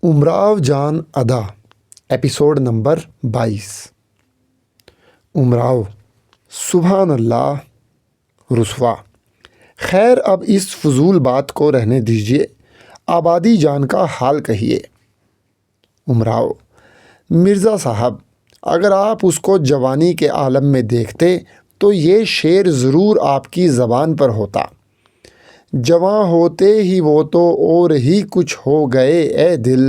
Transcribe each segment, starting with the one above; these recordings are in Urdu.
امراؤ جان ادا ایپیسوڈ نمبر 22۔ امراؤ: سبحان اللہ، رسوا۔ خیر اب اس فضول بات کو رہنے دیجیے، آبادی جان کا حال کہیے۔ امراؤ: مرزا صاحب، اگر آپ اس کو جوانی کے عالم میں دیکھتے تو یہ شعر ضرور آپ کی زبان پر ہوتا۔ جواں ہوتے ہی وہ تو اور ہی کچھ ہو گئے اے دل،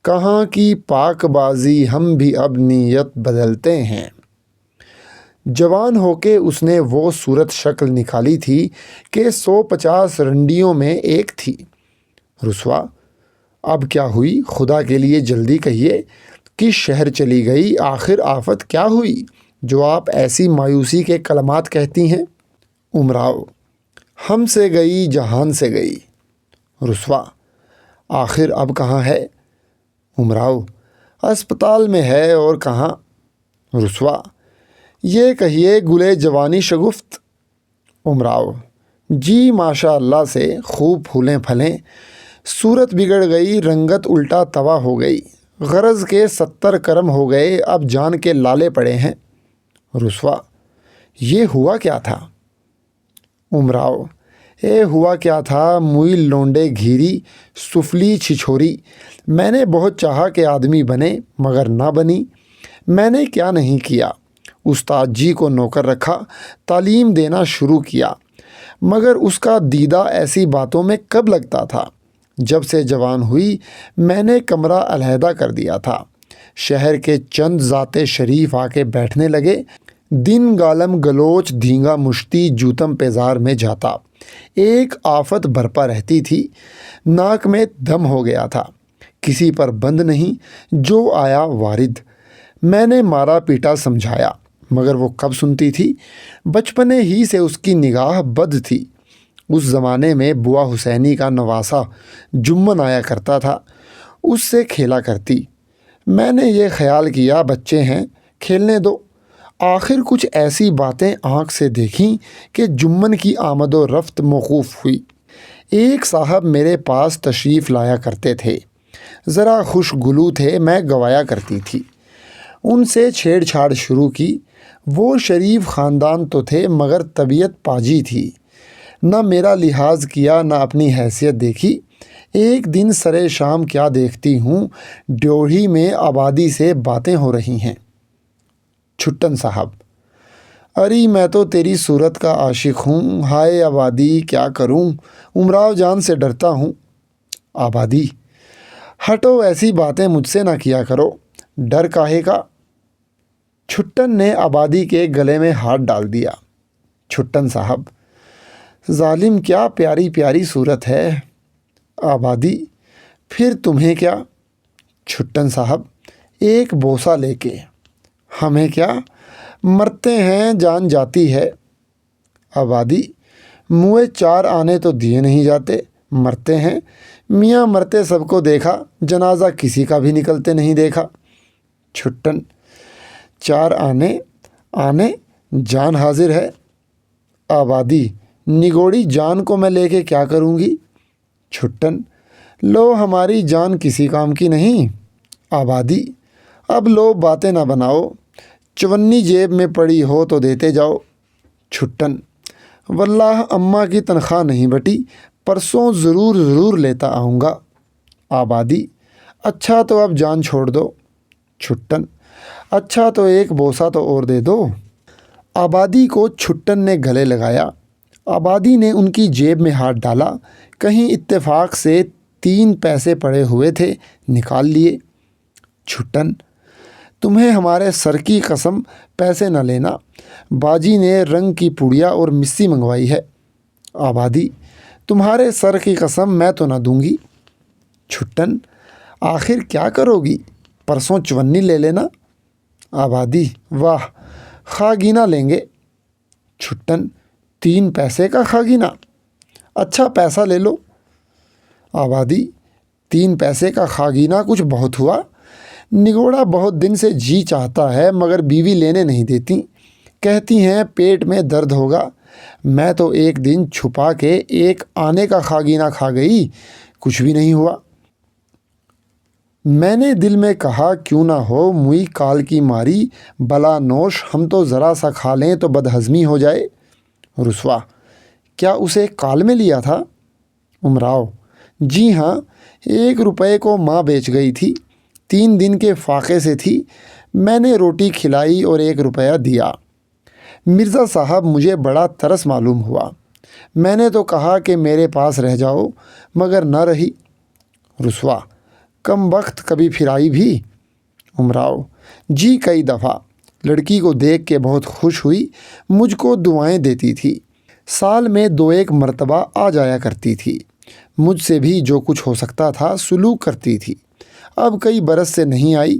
کہاں کی پاک بازی ہم بھی اب نیت بدلتے ہیں۔ جوان ہو کے اس نے وہ صورت شکل نکالی تھی کہ 150 رنڈیوں میں ایک تھی۔ رسوا: اب کیا ہوئی؟ خدا کے لیے جلدی کہیے، کس شہر چلی گئی؟ آخر آفت کیا ہوئی جو آپ ایسی مایوسی کے کلمات کہتی ہیں؟ امراؤ: ہم سے گئی جہان سے گئی۔ رسوا: آخر اب کہاں ہے؟ امراؤ: اسپتال میں ہے، اور کہاں؟ رسوا: یہ کہیے گلے جوانی شگفت۔ امراؤ: جی ماشاء اللہ سے خوب پھولیں پھلیں، صورت بگڑ گئی، رنگت الٹا توا ہو گئی، غرض کے 70 کرم ہو گئے، اب جان کے لالے پڑے ہیں۔ رسوا: یہ ہوا کیا تھا؟ امراؤ: اے ہوا کیا تھا، موئی لونڈے گھیری، سفلی چھچھوری، میں نے بہت چاہا کہ آدمی بنے مگر نہ بنی۔ میں نے کیا نہیں کیا، استاد جی کو نوکر رکھا، تعلیم دینا شروع کیا، مگر اس کا دیدہ ایسی باتوں میں کب لگتا تھا۔ جب سے جوان ہوئی میں نے کمرہ علیحدہ کر دیا تھا، شہر کے چند ذات شریف آ کے بیٹھنے لگے، دن گالم گلوچ دھینگا مشتی جوتم پیزار میں جاتا، ایک آفت برپا رہتی تھی، ناک میں دم ہو گیا تھا، کسی پر بند نہیں، جو آیا وارد۔ میں نے مارا پیٹا سمجھایا مگر وہ کب سنتی تھی، بچپنے ہی سے اس کی نگاہ بد تھی۔ اس زمانے میں بوا حسینی کا نواسہ جمن آیا کرتا تھا، اس سے کھیلا کرتی۔ میں نے یہ خیال کیا بچے ہیں کھیلنے دو، آخر کچھ ایسی باتیں آنکھ سے دیکھیں کہ جمن کی آمد و رفت موقوف ہوئی۔ ایک صاحب میرے پاس تشریف لایا کرتے تھے، ذرا خوش گلو تھے، میں گوایا کرتی تھی، ان سے چھیڑ چھاڑ شروع کی۔ وہ شریف خاندان تو تھے مگر طبیعت پاجی تھی، نہ میرا لحاظ کیا نہ اپنی حیثیت دیکھی۔ ایک دن سرے شام کیا دیکھتی ہوں، ڈیوڑھی میں آبادی سے باتیں ہو رہی ہیں۔ چھٹن صاحب: اری میں تو تیری صورت کا عاشق ہوں، ہائے آبادی کیا کروں، امراؤ جان سے ڈرتا ہوں۔ آبادی: ہٹو، ایسی باتیں مجھ سے نہ کیا کرو، ڈر کاہے کا؟ چھٹن نے آبادی کے گلے میں ہاتھ ڈال دیا۔ چھٹن صاحب: ظالم کیا پیاری پیاری صورت ہے۔ آبادی: پھر تمہیں کیا؟ چھٹن صاحب: ایک بوسہ لے کے۔ ہمیں کیا، مرتے ہیں جان جاتی ہے۔ آبادی: منہ 4 آنے تو دیے نہیں جاتے، مرتے ہیں میاں، مرتے سب کو دیکھا، جنازہ کسی کا بھی نکلتے نہیں دیکھا۔ چھٹن: 4 آنے جان حاضر ہے۔ آبادی: نگوڑی جان کو میں لے کے کیا کروں گی؟ چھٹن: لو، ہماری جان کسی کام کی نہیں۔ آبادی: اب لو باتیں نہ بناؤ، چونی جیب میں پڑی ہو تو دیتے جاؤ۔ چھٹن: واللہ اماں کی تنخواہ نہیں بٹی، پرسوں ضرور لیتا آؤں گا۔ آبادی: اچھا تو اب جان چھوڑ دو۔ چھٹن: اچھا تو ایک بوسہ تو اور دے دو۔ آبادی کو چھٹن نے گلے لگایا، آبادی نے ان کی جیب میں ہاتھ ڈالا، کہیں اتفاق سے 3 پیسے پڑے ہوئے تھے، نکال لیے۔ چھٹن: تمہیں ہمارے سر کی قسم پیسے نہ لینا، باجی نے رنگ کی پوڑیا اور مسی منگوائی ہے۔ آبادی: تمہارے سر کی قسم میں تو نہ دوں گی۔ چھٹن: آخر کیا کرو گی؟ پرسوں چونی لے لینا۔ آبادی: واہ، خاگینہ لیں گے۔ چھٹن: 3 پیسے کا خاگینہ؟ اچھا پیسہ لے لو۔ آبادی: 3 پیسے کا خاگینہ کچھ بہت ہوا، نگوڑا بہت دن سے جی چاہتا ہے مگر بیوی لینے نہیں دیتی، کہتی ہیں پیٹ میں درد ہوگا۔ میں تو ایک دن چھپا کے 1 آنے کا خاگینہ کھا گئی، کچھ بھی نہیں ہوا۔ میں نے دل میں کہا کیوں نہ ہو موئی کال کی ماری، بلا نوش ہم تو ذرا سا کھا لیں تو بدہضمی ہو جائے۔ رسوا: کیا اسے کال میں لیا تھا؟ امراؤ: جی ہاں، 1 روپے کو ماں بیچ گئی تھی، 3 دن کے فاقے سے تھی، میں نے روٹی کھلائی اور 1 روپیہ دیا۔ مرزا صاحب مجھے بڑا ترس معلوم ہوا، میں نے تو کہا کہ میرے پاس رہ جاؤ، مگر نہ رہی۔ رسوا: کم وقت کبھی پھر آئی بھی؟ امراؤ: جی کئی دفعہ، لڑکی کو دیکھ کے بہت خوش ہوئی، مجھ کو دعائیں دیتی تھی، سال میں 2-1 مرتبہ آ جایا کرتی تھی، مجھ سے بھی جو کچھ ہو سکتا تھا سلوک کرتی تھی۔ اب کئی برس سے نہیں آئی،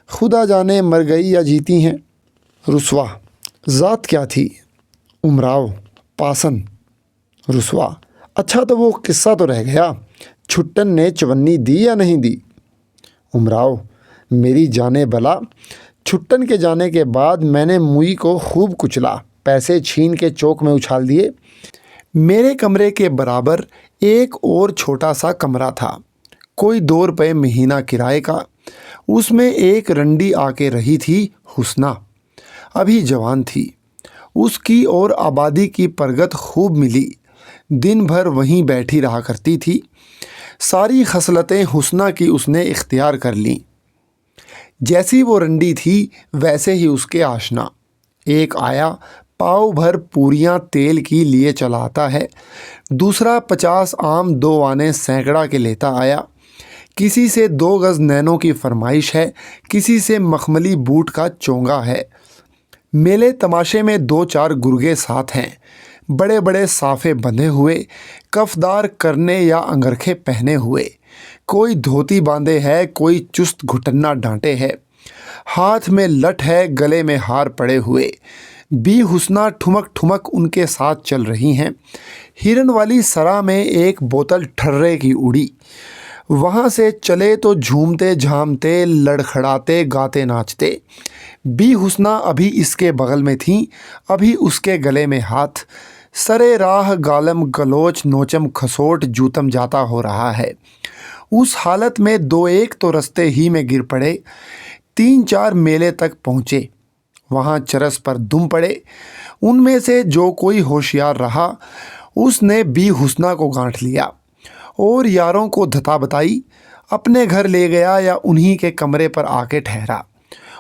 خدا جانے مر گئی یا جیتی ہیں۔ رسوا: ذات کیا تھی؟ امراؤ: پاسن۔ رسوا: اچھا تو وہ قصہ تو رہ گیا، چھٹن نے چونی دی یا نہیں دی؟ امراؤ: میری جانے بلا، چھٹن کے جانے کے بعد میں نے موئی کو خوب کچلا، پیسے چھین کے چوک میں اچھال دیے۔ میرے کمرے کے برابر ایک اور چھوٹا سا کمرہ تھا، کوئی 2 روپے مہینہ کرائے کا، اس میں ایک رنڈی آ کے رہی تھی، حسنہ، ابھی جوان تھی، اس کی اور آبادی کی پرگت خوب ملی، دن بھر وہیں بیٹھی رہا کرتی تھی، ساری خصلتیں حسنہ کی اس نے اختیار کر لیں، جیسی وہ رنڈی تھی ویسے ہی اس کے آشنا۔ ایک آیا پاؤ بھر پوریاں تیل کی لیے چلا آتا ہے، دوسرا 50 آم 2 آنے سینکڑا کے لیتا آیا، کسی سے 2 گز نینوں کی فرمائش ہے، کسی سے مخملی بوٹ کا چونگا ہے۔ میلے تماشے میں 2-4 گرگے ساتھ ہیں، بڑے بڑے صافے بندھے ہوئے، کفدار کرنے یا انگرکھے پہنے ہوئے، کوئی دھوتی باندھے ہے، کوئی چست گھٹنا ڈانٹے ہے، ہاتھ میں لٹ ہے، گلے میں ہار پڑے ہوئے، بی حسنہ ٹھمک ٹھمک ان کے ساتھ چل رہی ہیں۔ ہرن والی سرا میں ایک بوتل ٹھرے کی اڑی، وہاں سے چلے تو جھومتے جھامتے لڑکھڑاتے گاتے ناچتے۔ بی حسنہ ابھی اس کے بغل میں تھیں، ابھی اس کے گلے میں ہاتھ، سرے راہ گالم گلوچ نوچم کھسوٹ جوتم جاتا ہو رہا ہے۔ اس حالت میں 2-1 تو رستے ہی میں گر پڑے، 3-4 میلے تک پہنچے، وہاں چرس پر دم پڑے، ان میں سے جو کوئی ہوشیار رہا اس نے بی حسنہ کو گانٹھ لیا اور یاروں کو دھتا بتائی، اپنے گھر لے گیا یا انہی کے کمرے پر آ کے ٹھہرا،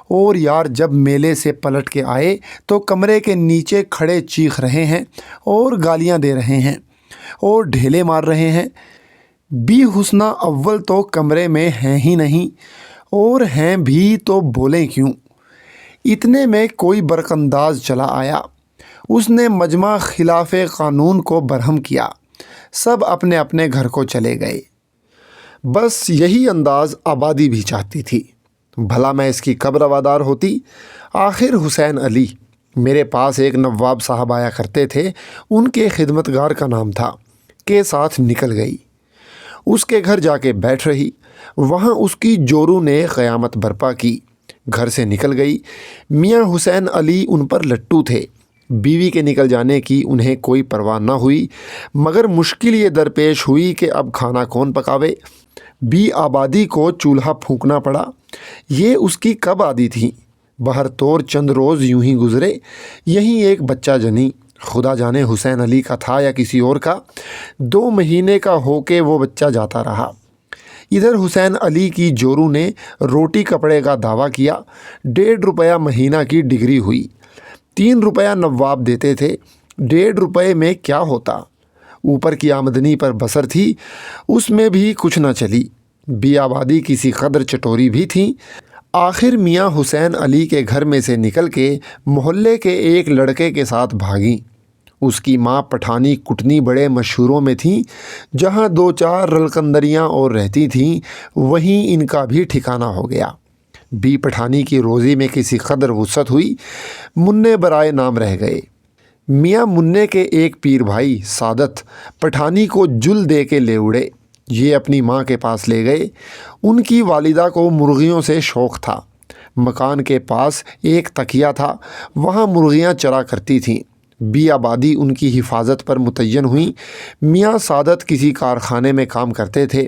اور یار جب میلے سے پلٹ کے آئے تو کمرے کے نیچے کھڑے چیخ رہے ہیں اور گالیاں دے رہے ہیں اور ڈھیلے مار رہے ہیں۔ بی حسنہ اول تو کمرے میں ہیں ہی نہیں، اور ہیں بھی تو بولیں کیوں؟ اتنے میں کوئی برق انداز چلا آیا، اس نے مجمع خلاف قانون کو برہم کیا، سب اپنے اپنے گھر کو چلے گئے۔ بس یہی انداز آبادی بھی چاہتی تھی، بھلا میں اس کی کب روادار ہوتی؟ آخر حسین علی، میرے پاس ایک نواب صاحب آیا کرتے تھے، ان کے خدمتگار کا نام تھا، کے ساتھ نکل گئی، اس کے گھر جا کے بیٹھ رہی، وہاں اس کی جورو نے قیامت برپا کی، گھر سے نکل گئی۔ میاں حسین علی ان پر لٹو تھے، بیوی کے نکل جانے کی انہیں کوئی پرواہ نہ ہوئی، مگر مشکل یہ درپیش ہوئی کہ اب کھانا کون پکاوے؟ بی آبادی کو چولہا پھونکنا پڑا۔ یہ اس کی کب عادی تھی؟ بہر طور چند روز یوں ہی گزرے، یہیں ایک بچہ جنی، خدا جانے حسین علی کا تھا یا کسی اور کا، 2 مہینے کا ہو کے وہ بچہ جاتا رہا۔ ادھر حسین علی کی جورو نے روٹی کپڑے کا دعویٰ کیا، 1.5 روپیہ مہینہ کی ڈگری ہوئی، 3 روپیہ نواب دیتے تھے، 1.5 روپے میں کیا ہوتا؟ اوپر کی آمدنی پر بسر تھی، اس میں بھی کچھ نہ چلی۔ بی آبادی کسی قدر چٹوری بھی تھیں، آخر میاں حسین علی کے گھر میں سے نکل کے محلے کے ایک لڑکے کے ساتھ بھاگیں۔ اس کی ماں پٹھانی کٹنی بڑے مشہوروں میں تھیں، جہاں 2-4 رلکندریاں اور رہتی تھیں، وہیں ان کا بھی ٹھکانہ ہو گیا۔ بی پٹھانی کی روزی میں کسی قدر وسعت ہوئی، منع برائے نام رہ گئے۔ میاں منع کے ایک پیر بھائی سعادت پٹھانی کو جل دے کے لے اڑے، یہ اپنی ماں کے پاس لے گئے۔ ان کی والدہ کو مرغیوں سے شوق تھا، مکان کے پاس ایک تکیہ تھا، وہاں مرغیاں چرا کرتی تھیں۔ بی آبادی ان کی حفاظت پر متعین ہوئیں۔ میاں سعادت کسی کارخانے میں کام کرتے تھے،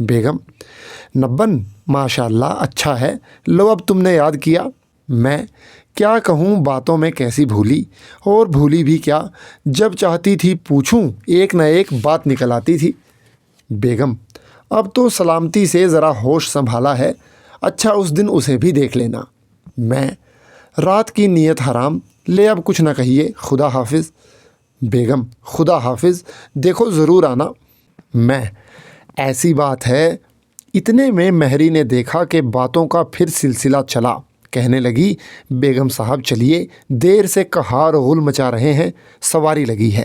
بیگم: نبن ماشاء اللہ اچھا ہے، لو اب تم نے یاد کیا۔ میں: کیا کہوں، باتوں میں کیسی بھولی، اور بھولی بھی کیا، جب چاہتی تھی پوچھوں ایک نہ ایک بات نکل آتی تھی۔ بیگم: اب تو سلامتی سے ذرا ہوش سنبھالا ہے، اچھا اس دن اسے بھی دیکھ لینا۔ میں: رات کی نیت حرام، لے اب کچھ نہ کہیے، خدا حافظ۔ بیگم: خدا حافظ، دیکھو ضرور آنا۔ میں: ایسی بات ہے۔ اتنے میں مہری نے دیکھا کہ باتوں کا پھر سلسلہ چلا، کہنے لگی: بیگم صاحب چلیے، دیر سے قہار و غل مچا رہے ہیں، سواری لگی ہے۔